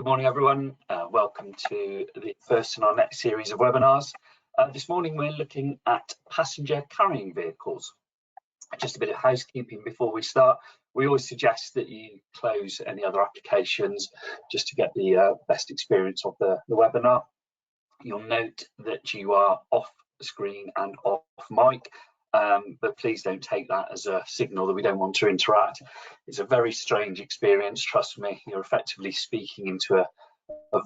Good morning, everyone. Welcome to the first in our next series of webinars. This morning we're looking at passenger carrying vehicles. Just a bit of housekeeping before we start. We always suggest that you close any other applications just to get the best experience of the webinar. You'll note that you are off screen and off mic. But please don't take that as a signal that we don't want to interact. It's a very strange experience, trust me. You're effectively speaking into a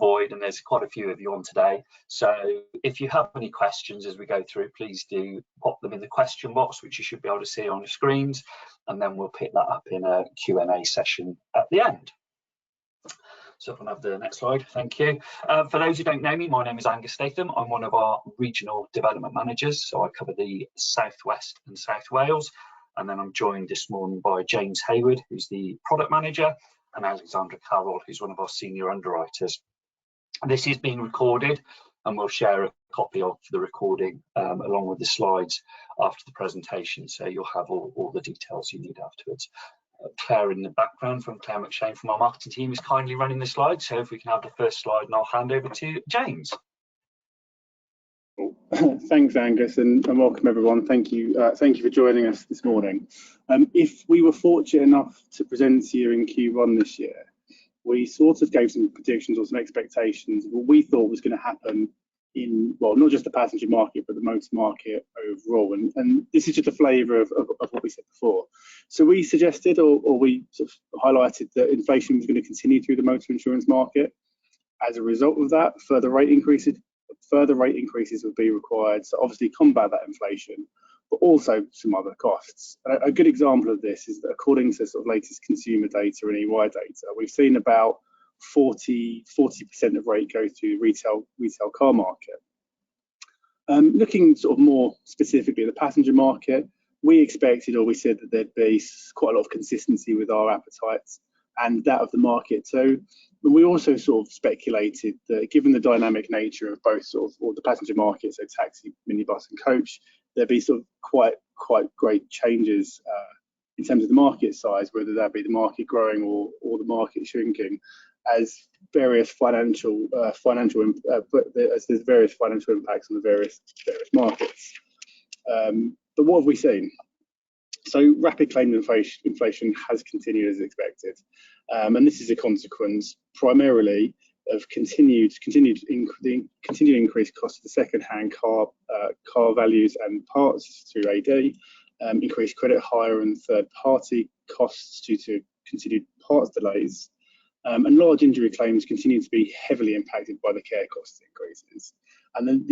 void, and there's quite a few of you on today. So if you have any questions as we go through, please do pop them in the question box, which you should be able to see on your screens, and then we'll pick that up in a Q&A session at the end. So if I have the next slide, thank you. For those who don't know me, my name is Angus Statham. I'm one of our regional development managers, so I cover the South West and South Wales. And then I'm joined this morning by James Hayward, who's the product manager, and Alexandra Carroll, who's one of our senior underwriters. This is being recorded, and we'll share a copy of the recording along with the slides after the presentation, so you'll have all the details you need afterwards. Claire in the background from Claire McShane from our marketing team is kindly running the slide, so if we can have the first slide, and I'll hand over to James. Thanks, Angus, and welcome everyone. Thank you for joining us this morning. If we were fortunate enough to present to you in Q1 this year, we sort of gave some predictions or some expectations of what we thought was going to happen in, well, not just the passenger market, but the motor market overall. And this is just a flavour of what we said before. So we suggested, or we sort of highlighted, that inflation was going to continue through the motor insurance market. As a result of that, further rate increases would be required to obviously combat that inflation, but also some other costs. A good example of this is that according to sort of latest consumer data and EY data, we've seen about 40% of rate go through retail car market. Looking sort of more specifically at the passenger market, we expected, or we said, that there'd be quite a lot of consistency with our appetites and that of the market too. But we also sort of speculated that given the dynamic nature of both sort of all the passenger market, so taxi, minibus and coach, there'd be sort of quite great changes in terms of the market size, whether that be the market growing or the market shrinking, as various financial impacts on the various markets. But what have we seen? So rapid claim inflation has continued as expected, and this is a consequence primarily of continued increased cost of the second-hand car values and parts through AD, increased credit hire and third-party costs due to continued parts delays, and large injury claims continue to be heavily impacted by the care cost increases. And then,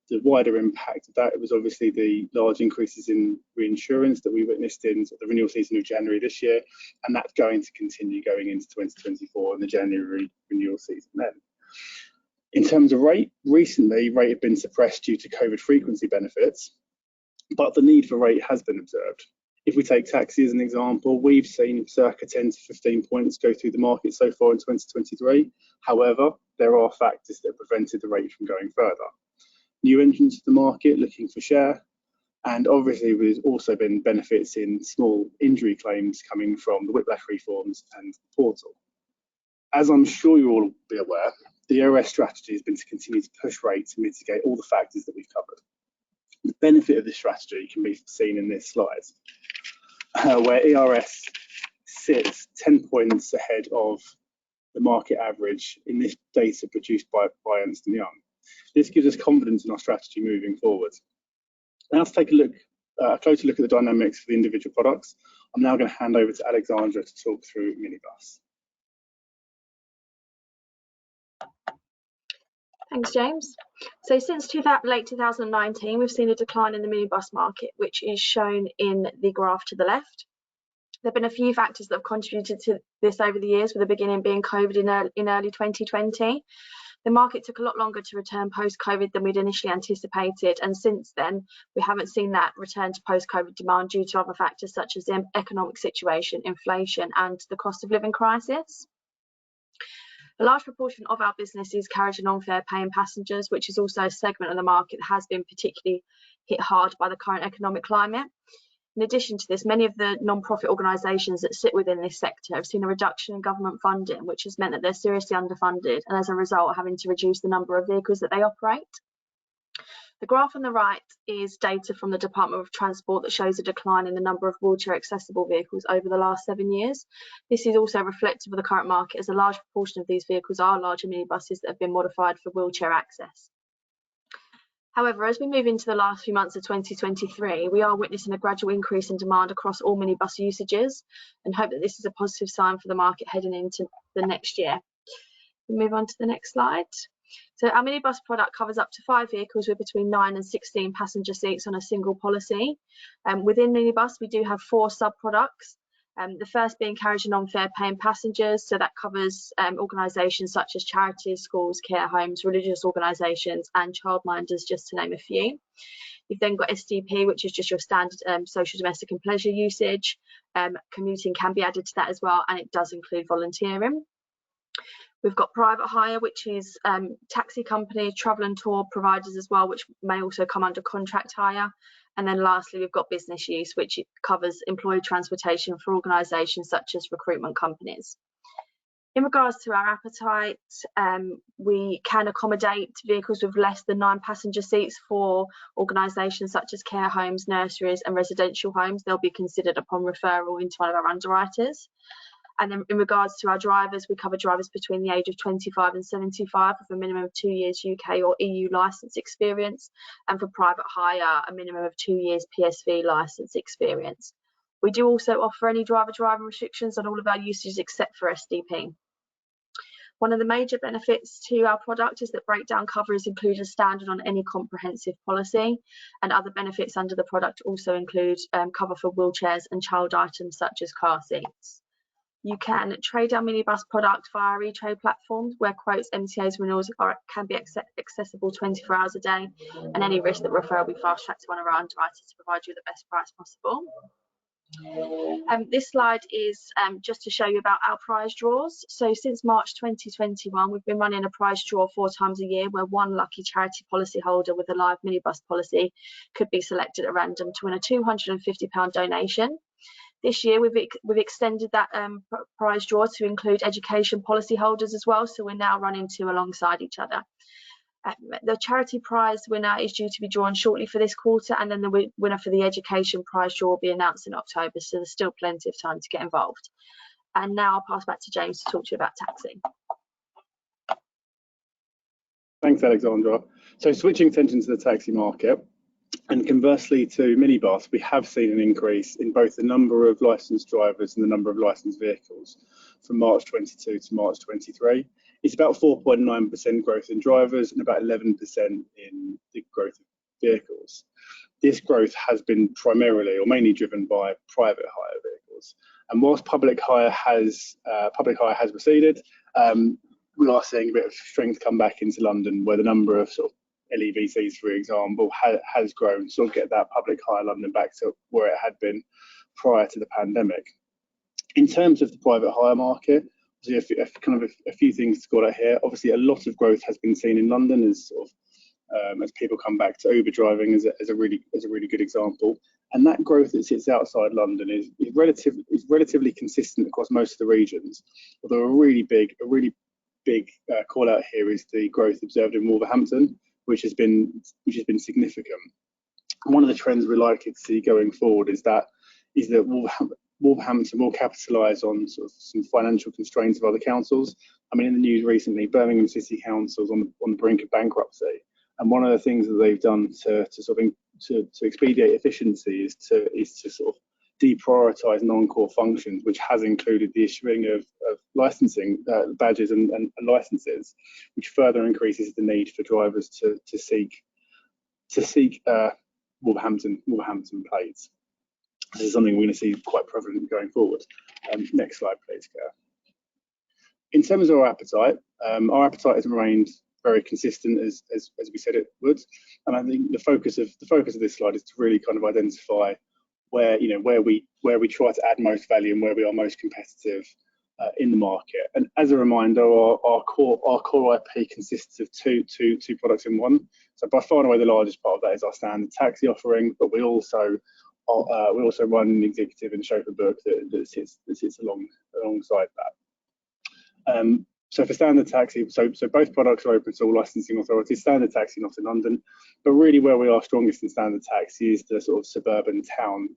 the wider impact of that was obviously the large increases in reinsurance that we witnessed in the renewal season of January this year, and that's going to continue going into 2024 and the January renewal season then. In terms of rate, recently rate had been suppressed due to COVID frequency benefits, but the need for rate has been observed. If we take taxi as an example, we've seen circa 10 to 15 points go through the market so far in 2023. However, there are factors that prevented the rate from going further. New entrants to the market looking for share, and obviously there's also been benefits in small injury claims coming from the whiplash reforms and the portal. As I'm sure you'll all be aware, the ERS strategy has been to continue to push rate to mitigate all the factors that we've covered. The benefit of this strategy can be seen in this slide, where ERS sits 10 points ahead of the market average in this data produced by Ernst & Young. This gives us confidence in our strategy moving forward. Now to take a closer look at the dynamics for the individual products. I'm now going to hand over to Alexandra to talk through minibus. Thanks, James. So since late 2019, we've seen a decline in the minibus market, which is shown in the graph to the left. There have been a few factors that have contributed to this over the years, with the beginning being COVID in early 2020. The market took a lot longer to return post-COVID than we'd initially anticipated, and since then we haven't seen that return to post-COVID demand due to other factors such as the economic situation, inflation and the cost of living crisis. A large proportion of our business is carriage and non-fare paying passengers, which is also a segment of the market that has been particularly hit hard by the current economic climate. In addition to this, many of the non-profit organisations that sit within this sector have seen a reduction in government funding, which has meant that they're seriously underfunded and as a result having to reduce the number of vehicles that they operate. The graph on the right is data from the Department of Transport that shows a decline in the number of wheelchair accessible vehicles over the last 7 years. This is also reflective of the current market, as a large proportion of these vehicles are larger minibuses that have been modified for wheelchair access. However, as we move into the last few months of 2023, we are witnessing a gradual increase in demand across all minibus usages and hope that this is a positive sign for the market heading into the next year. We'll move on to the next slide. So our minibus product covers up to 5 vehicles with between 9 and 16 passenger seats on a single policy. Within minibus, we do have 4 sub-products. The first being carriage and non-fare paying passengers, so that covers organisations such as charities, schools, care homes, religious organisations and childminders, just to name a few. You've then got SDP, which is just your standard social, domestic and pleasure usage. Commuting can be added to that as well, and it does include volunteering. We've got private hire, which is taxi companies, travel and tour providers as well, which may also come under contract hire. And then lastly, we've got business use, which covers employee transportation for organisations such as recruitment companies. In regards to our appetite, we can accommodate vehicles with less than 9 passenger seats for organisations such as care homes, nurseries and residential homes. They'll be considered upon referral into one of our underwriters. And then in regards to our drivers, we cover drivers between the age of 25 and 75 with a minimum of 2 years UK or EU licence experience, and for private hire, a minimum of 2 years PSV licence experience. We do also offer any driver restrictions on all of our usages except for SDP. One of the major benefits to our product is that breakdown cover is included as standard on any comprehensive policy, and other benefits under the product also include cover for wheelchairs and child items such as car seats. You can trade our minibus product via our e-trade platforms, where quotes, MTAs, renewals can be accessible 24 hours a day, and any risk that referral will be fast-tracked to one of our underwriters to provide you the best price possible. This slide is just to show you about our prize draws. So since March 2021, we've been running a prize draw 4 times a year, where one lucky charity policyholder with a live minibus policy could be selected at random to win a £250 donation. This year, we've extended that prize draw to include education policyholders as well, so we're now running 2 alongside each other. The charity prize winner is due to be drawn shortly for this quarter, and then the winner for the education prize draw will be announced in October, so there's still plenty of time to get involved. And now I'll pass back to James to talk to you about taxi. Thanks, Alexandra. So switching attention to the taxi market, and conversely to minibus, we have seen an increase in both the number of licensed drivers and the number of licensed vehicles from March 22 to March 23. It's about 4.9% growth in drivers and about 11% in the growth of vehicles. This growth has been primarily or mainly driven by private hire vehicles. And whilst public hire has receded, we are seeing a bit of strength come back into London, where the number of sort of LEVCs, for example, has grown, sort of get that public hire London back to where it had been prior to the pandemic. In terms of the private hire market, a few things to call out here. Obviously, a lot of growth has been seen in London as people come back to Uber driving as a really good example. And that growth that sits outside London is relatively consistent across most of the regions. Although a really big call out here is the growth observed in Wolverhampton, which has been significant. And one of the trends we're likely to see going forward is that Wolverhampton will capitalise on sort of some financial constraints of other councils. I mean, in the news recently, Birmingham City Council's on the brink of bankruptcy, and one of the things that they've done to expedite efficiency is to sort of deprioritise non-core functions, which has included the issuing of licensing badges and licences, which further increases the need for drivers to seek Wolverhampton plates. This is something we're going to see quite prevalent going forward. Next slide, please, Claire. In terms of our appetite has remained very consistent as we said it would, and I think the focus of this slide is to really kind of identify where we try to add most value and where we are most competitive in the market. And as a reminder, our core IP consists of two products in one. So by far and away the largest part of that is our standard taxi offering, but we also we also run an executive and chauffeur book that sits alongside that. So for standard taxi, so both products are open to all licensing authorities. Standard taxi not in London, but really where we are strongest in standard taxi is the sort of suburban town,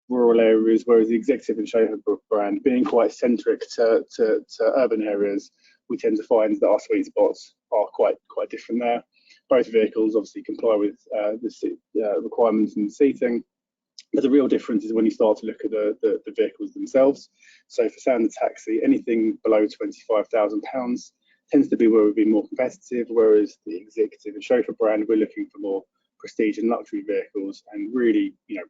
rural areas, whereas the executive and chauffeur brand being quite centric to urban areas, we tend to find that our sweet spots are quite different there. Both vehicles obviously comply with the requirements and seating, but the real difference is when you start to look at the vehicles themselves. So for standard taxi, anything below £25,000 tends to be where we've been more competitive, whereas the executive and chauffeur brand, we're looking for more prestige and luxury vehicles. And really, you know,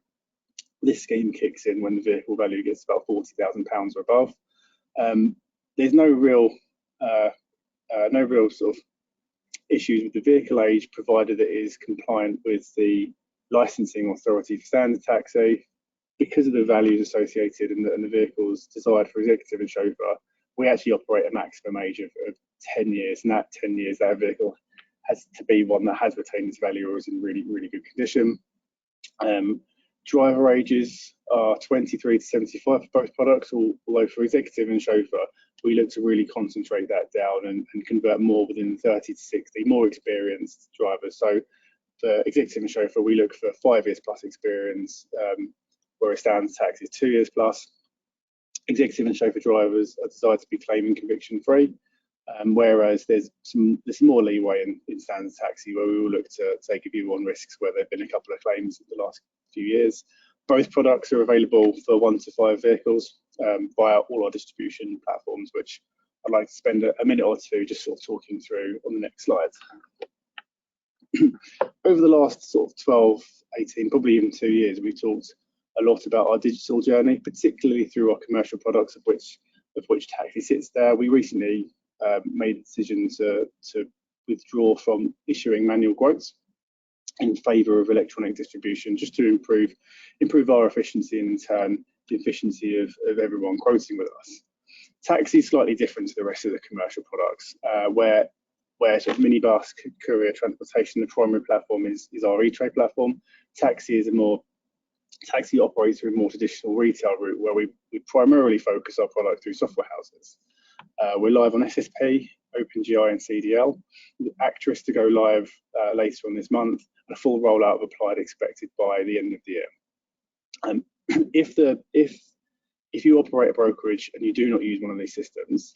this scheme kicks in when the vehicle value gets about £40,000 or above. There's no real sort of issues with the vehicle age, provided it is compliant with the licensing authority for standard taxi. Because of the values associated and the vehicles desired for executive and chauffeur, we actually operate a maximum age of 10 years, and that 10 years, that vehicle has to be one that has retained its value or is in really good condition. Driver ages are 23 to 75 for both products, although for executive and chauffeur, we look to really concentrate that down and convert more within 30 to 60, more experienced drivers. So for executive and chauffeur, we look for 5 years plus experience, whereas standard taxi is 2 years plus. Executive and chauffeur drivers are desired to be claim and conviction free, whereas there's more leeway in standard taxi, where we will look to take a view on risks where there have been a couple of claims in the last few years. Both products are available for 1 to 5 vehicles via all our distribution platforms, which I'd like to spend a minute or two just sort of talking through on the next slide. Over the last sort of 12, 18, probably even 2 years, we've talked a lot about our digital journey, particularly through our commercial products, of which taxi sits there. We recently made a decision to withdraw from issuing manual quotes in favour of electronic distribution, just to improve our efficiency and in turn the efficiency of everyone quoting with us. Taxi is slightly different to the rest of the commercial products, where sort of minibus, courier transportation, the primary platform is our e-trade platform. Taxi operates through a more traditional retail route, where we primarily focus our product through software houses. We're live on SSP, OpenGI and CDL, with Actress to go live later on this month, and a full rollout of Applied expected by the end of the year. If you operate a brokerage and you do not use one of these systems,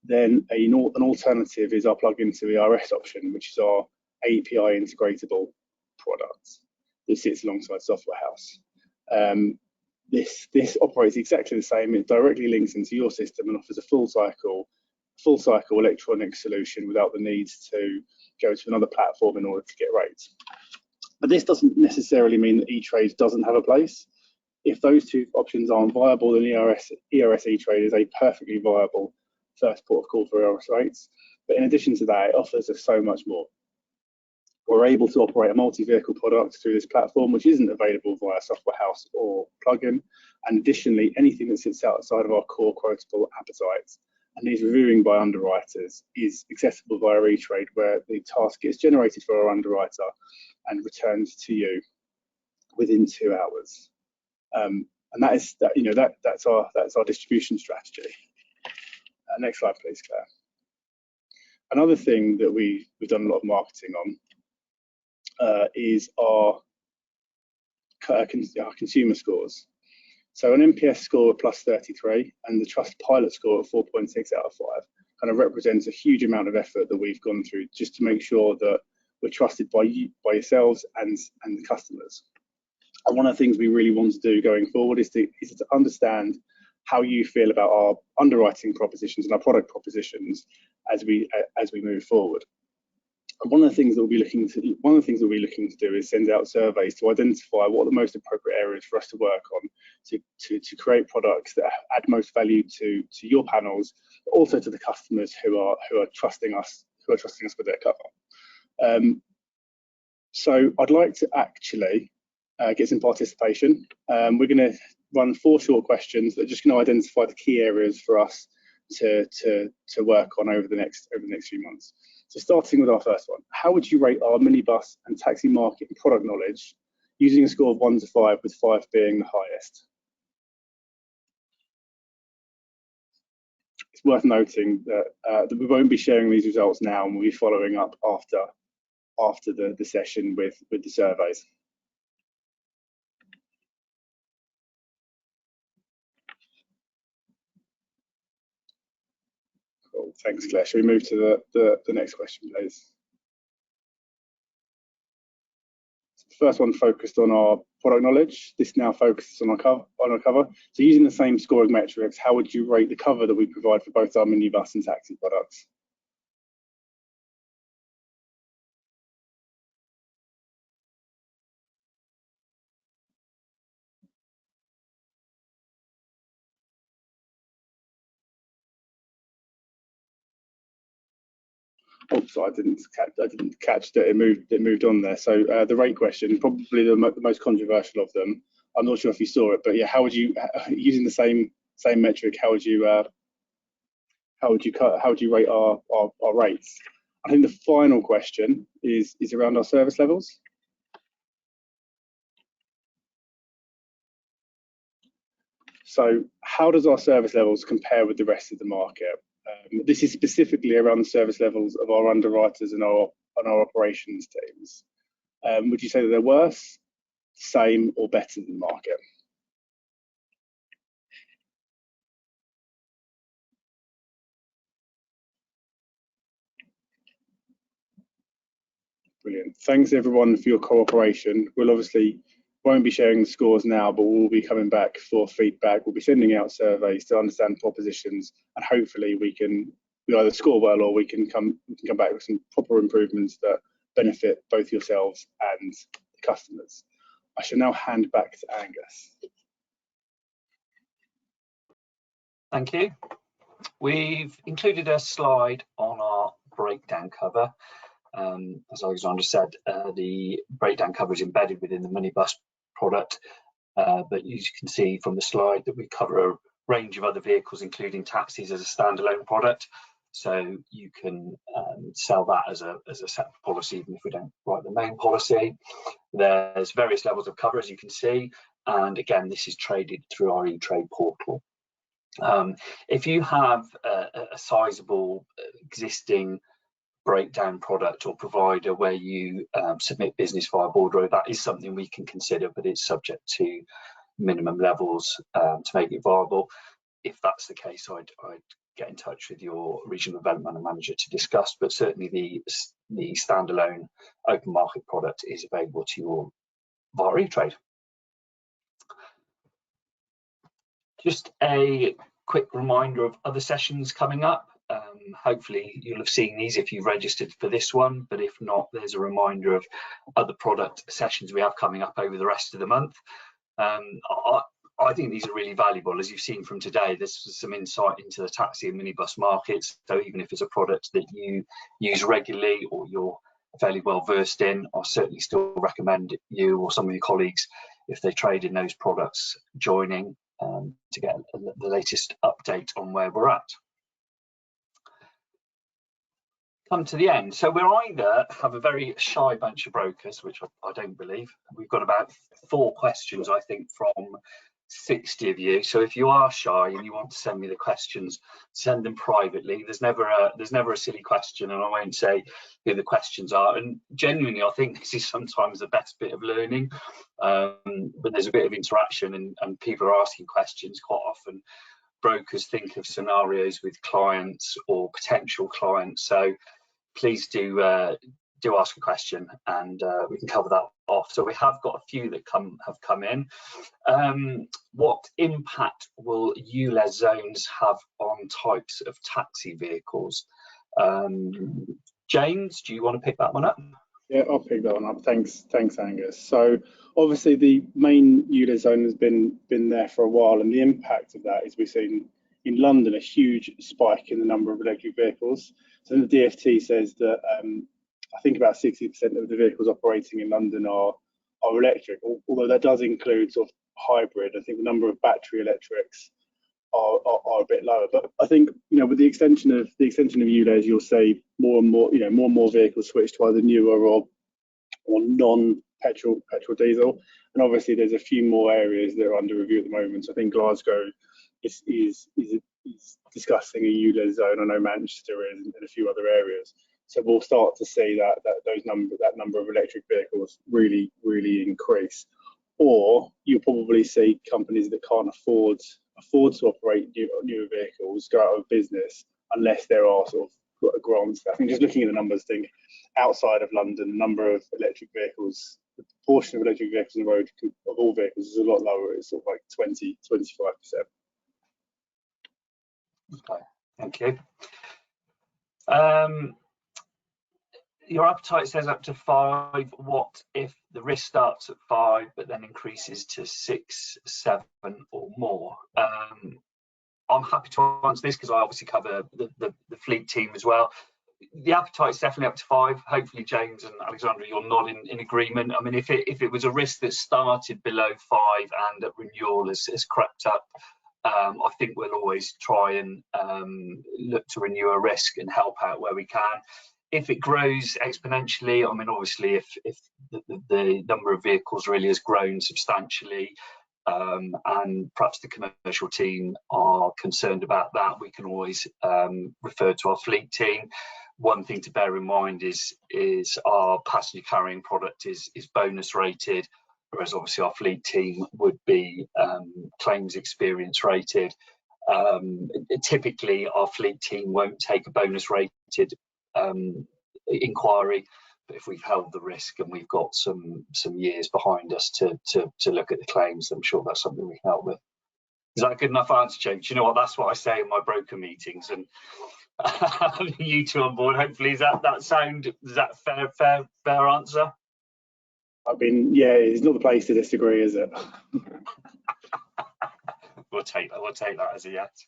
then an alternative is our plug-in to ERS option, which is our API integratable product that sits alongside Software House. This operates exactly the same. It directly links into your system and offers a full cycle electronic solution without the need to go to another platform in order to get rates. But this doesn't necessarily mean that E-Trade doesn't have a place. If those two options aren't viable, then ERS E-Trade is a perfectly viable first port of call for ERS rates. But in addition to that, it offers us so much more. We're able to operate a multi-vehicle product through this platform, which isn't available via Software House or plugin. And additionally, anything that sits outside of our core quotable appetite and is reviewing by underwriters is accessible via E-Trade, where the task is generated for our underwriter and returned to you within 2 hours. And that's our distribution strategy. Next slide, please, Claire. Another thing that we've done a lot of marketing on is our consumer scores. So an NPS score of +33 and the Trustpilot score of 4.6 out of 5 kind of represents a huge amount of effort that we've gone through just to make sure that we're trusted by yourselves and the customers. And one of the things we really want to do going forward is to understand how you feel about our underwriting propositions and our product propositions as we move forward. And one of the things that we'll be looking to do is send out surveys to identify what are the most appropriate areas for us to work on to create products that add most value to your panels, but also to the customers who are trusting us with their cover. So I'd like to actually get some participation. We're going to run 4 short questions that are just going to identify the key areas for us to work on over the next few months. So starting with our first one, how would you rate our minibus and taxi market and product knowledge using a score of 1 to 5, with 5 being the highest. It's worth noting that we won't be sharing these results now, and we'll be following up after the session with the surveys. Cool. Thanks, Claire. Shall we move to the next question, please? The first one focused on our product knowledge. This now focuses on our cover. So using the same scoring metrics, how would you rate the cover that we provide for both our minibus and taxi products? Oh, sorry, I didn't catch that. It moved on there. So the rate question, probably the most controversial of them. I'm not sure if you saw it, but yeah, how would you, using the same metric, how would you rate our rates? I think the final question is around our service levels. So how does our service levels compare with the rest of the market? This is specifically around the service levels of our underwriters and our operations teams. Would you say that they're worse, same, or better than the market? Brilliant. Thanks everyone for your cooperation. We'll obviously won't be sharing the scores now, but we'll be coming back for feedback. We'll be sending out surveys to understand propositions, and hopefully we either score well, or we can come back with some proper improvements that benefit both yourselves and the customers. I shall now hand back to Angus. Thank you. We've included a slide on our breakdown cover. As Alexandra said, the breakdown cover is embedded within the minibus product, but you can see from the slide that we cover a range of other vehicles, including taxis, as a standalone product. So you can sell that as a separate policy, even if we don't write the main policy. There's various levels of cover, as you can see, and again, this is traded through our e-trade portal. If you have a sizable existing breakdown product or provider where you submit business via bordereau, that is something we can consider, but it's subject to minimum levels to make it viable. If that's the case, I'd get in touch with your regional development manager to discuss, but certainly the standalone open market product is available to you all via e-trade. Just a quick reminder of other sessions coming up. Hopefully you'll have seen these if you've registered for this one, but if not, there's a reminder of other product sessions we have coming up over the rest of the month. I think these are really valuable. As you've seen from today, this was some insight into the taxi and minibus markets. So even if it's a product that you use regularly or you're fairly well versed in, I certainly still recommend you or some of your colleagues, if they trade in those products, joining to get the latest update on where we're at. Come to the end. So we're either have a very shy bunch of brokers, which I don't believe. We've got about 4 questions, I think, from 60 of you. So if you are shy and you want to send me the questions, send them privately. There's never a silly question, and I won't say who the questions are. And genuinely, I think this is sometimes the best bit of learning. But there's a bit of interaction and people are asking questions quite often. Brokers think of scenarios with clients or potential clients. So please do ask a question, and we can cover that off. So we have got a few that have come in. What impact will ULEZ zones have on types of taxi vehicles? James, do you want to pick that one up? Yeah, I'll pick that one up. Thanks, Angus. So obviously the main ULEZ zone has been there for a while, and the impact of that is we've seen in London a huge spike in the number of electric vehicles. So the DFT says that I think about 60% of the vehicles operating in London are electric, although that does include sort of hybrid. I think the number of battery electrics are a bit lower. But I think, with the extension of ULEZ, you'll see more and more vehicles switch to either newer or petrol, diesel, and obviously there's a few more areas that are under review at the moment. So I think Glasgow is discussing a ULEZ zone. I know Manchester is, and a few other areas. So we'll start to see that number of electric vehicles really increase. Or you'll probably see companies that can't afford to operate newer vehicles go out of business unless there are sort of grants. I think just looking at the numbers, I think outside of London, the number of electric vehicles, the proportion of electric vehicles on the road of all vehicles is a lot lower. It's sort of like 20-25%. Okay, thank you. Your appetite says up to 5. What if the risk starts at 5 but then increases to 6, 7 or more? I'm happy to answer this because I obviously cover the fleet team as well. The appetite is definitely up to 5. Hopefully James and Alexandra, you're not in agreement. I mean, if it was a risk that started below 5 and at renewal has crept up, I think we'll always try and look to renew a risk and help out where we can. If it grows exponentially, I mean, obviously, if the number of vehicles really has grown substantially, and perhaps the commercial team are concerned about that, we can always refer to our fleet team. One thing to bear in mind is our passenger carrying product is bonus rated, whereas obviously our fleet team would be claims experience rated. Typically, our fleet team won't take a bonus rated inquiry, but if we've held the risk and we've got some years behind us to look at the claims, I'm sure that's something we can help with. Is that a good enough answer, James? You know what, that's what I say in my broker meetings, and having you two on board, hopefully, is that fair answer? I mean, yeah, it's not the place to disagree, is it? We'll take that as a yes.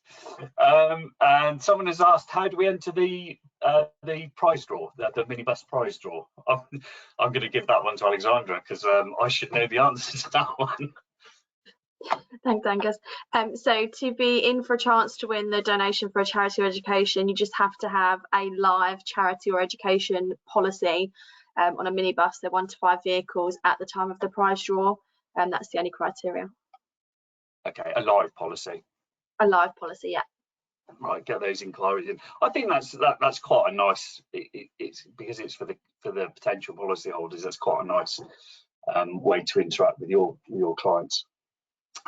And someone has asked, how do we enter the prize draw, the minibus prize draw? I'm going to give that one to Alexandra because I should know the answer to that one. Thanks, Angus. So to be in for a chance to win the donation for a charity or education, you just have to have a live charity or education policy on a minibus. They're 1 to 5 vehicles at the time of the prize draw, and that's the only criteria. Okay, a live policy. A live policy, yeah. Right, get those inquiries in. I think that's quite a nice. It's because it's for the potential policy holders. That's quite a nice way to interact with your clients.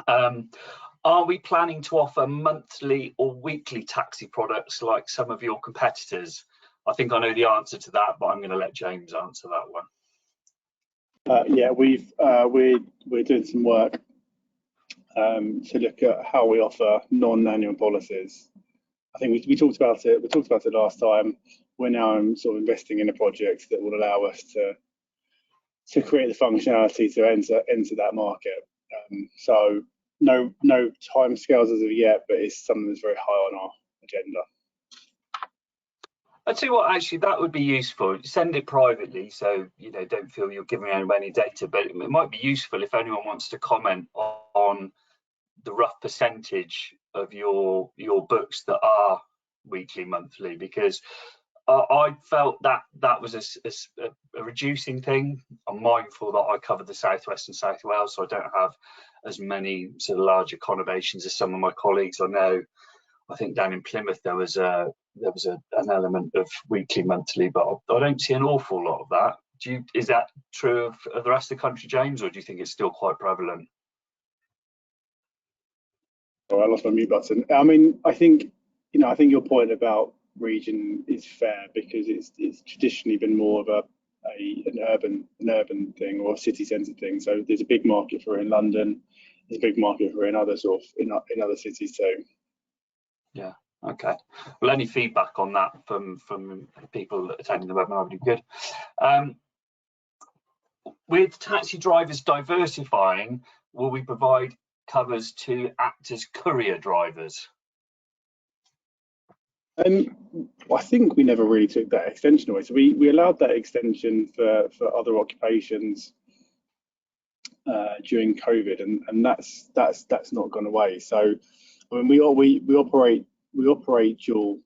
Are we planning to offer monthly or weekly taxi products like some of your competitors? I think I know the answer to that, but I'm going to let James answer that one. Yeah, we're doing some work to look at how we offer non-annual policies. I think we talked about it. We talked about it last time. We're now sort of investing in a project that will allow us to create the functionality to enter that market. So no timescales as of yet, but it's something that's very high on our agenda. I'll tell you what, actually, that would be useful. Send it privately, so don't feel you're giving anyone any data, but it might be useful if anyone wants to comment on the rough percentage of your books that are weekly, monthly, because I felt that was a reducing thing. I'm mindful that I cover the Southwest and South Wales, so I don't have as many sort of larger conurbations as some of my colleagues. I think down in Plymouth there was an element of weekly, monthly, but I don't see an awful lot of that. Is that true of the rest of the country, James, or do you think it's still quite prevalent? Oh, I lost my mute button. I mean, I think your point about region is fair because it's traditionally been more of an urban thing or a city centre thing. So there's a big market for it in London. There's a big market for it in other in other cities too. Yeah. Okay. Well, any feedback on that from people attending the webinar would be good. With taxi drivers diversifying, will we provide covers to act as courier drivers? I think we never really took that extension away. So we allowed that extension for other occupations during COVID, and that's not gone away. So I mean, we operate dual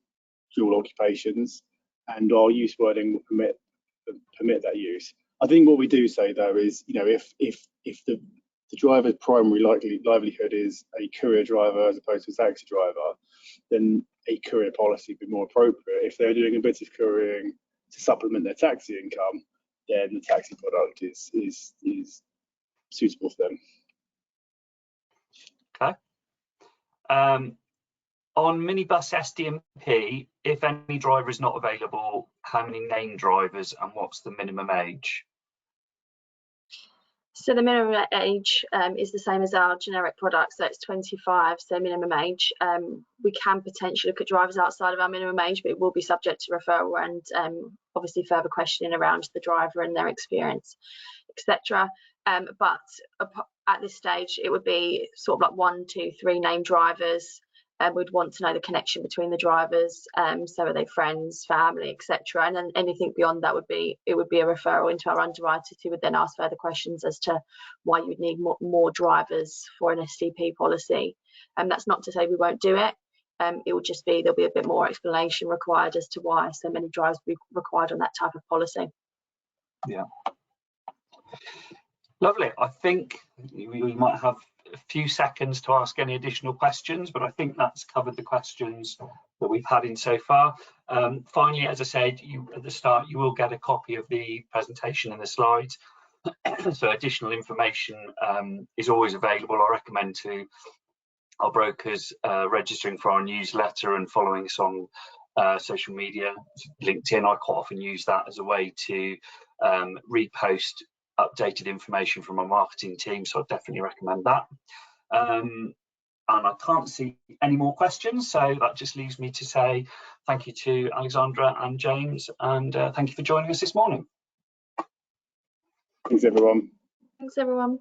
occupations, and our use wording will permit that use. I think what we do say though is, if the driver's primary livelihood is a courier driver as opposed to a taxi driver, then a courier policy would be more appropriate. If they're doing a bit of couriering to supplement their taxi income, then the taxi product is suitable for them. Okay. On minibus SDMP, if any driver is not available, how many named drivers and what's the minimum age? So the minimum age is the same as our generic product, so it's 25, so minimum age. We can potentially look at drivers outside of our minimum age, but it will be subject to referral and obviously further questioning around the driver and their experience, etc. But at this stage, it would be sort of like 1, 2, 3 named drivers. We'd want to know the connection between the drivers, so are they friends, family, etc. And then anything beyond that would be a referral into our underwriters, who would then ask further questions as to why you would need more drivers for an SDP policy. And that's not to say we won't do it. It will just be, there'll be a bit more explanation required as to why so many drivers will be required on that type of policy. Yeah. Lovely. I think we might have a few seconds to ask any additional questions, but I think that's covered the questions that we've had in so far. Finally, as I said at the start, you will get a copy of the presentation and the slides. So additional information is always available. I recommend to our brokers registering for our newsletter and following us on social media. LinkedIn, I quite often use that as a way to repost updated information from our marketing team, so I definitely recommend that. And I can't see any more questions, so that just leaves me to say thank you to Alexandra and James, and thank you for joining us this morning. Thanks everyone. Thanks everyone.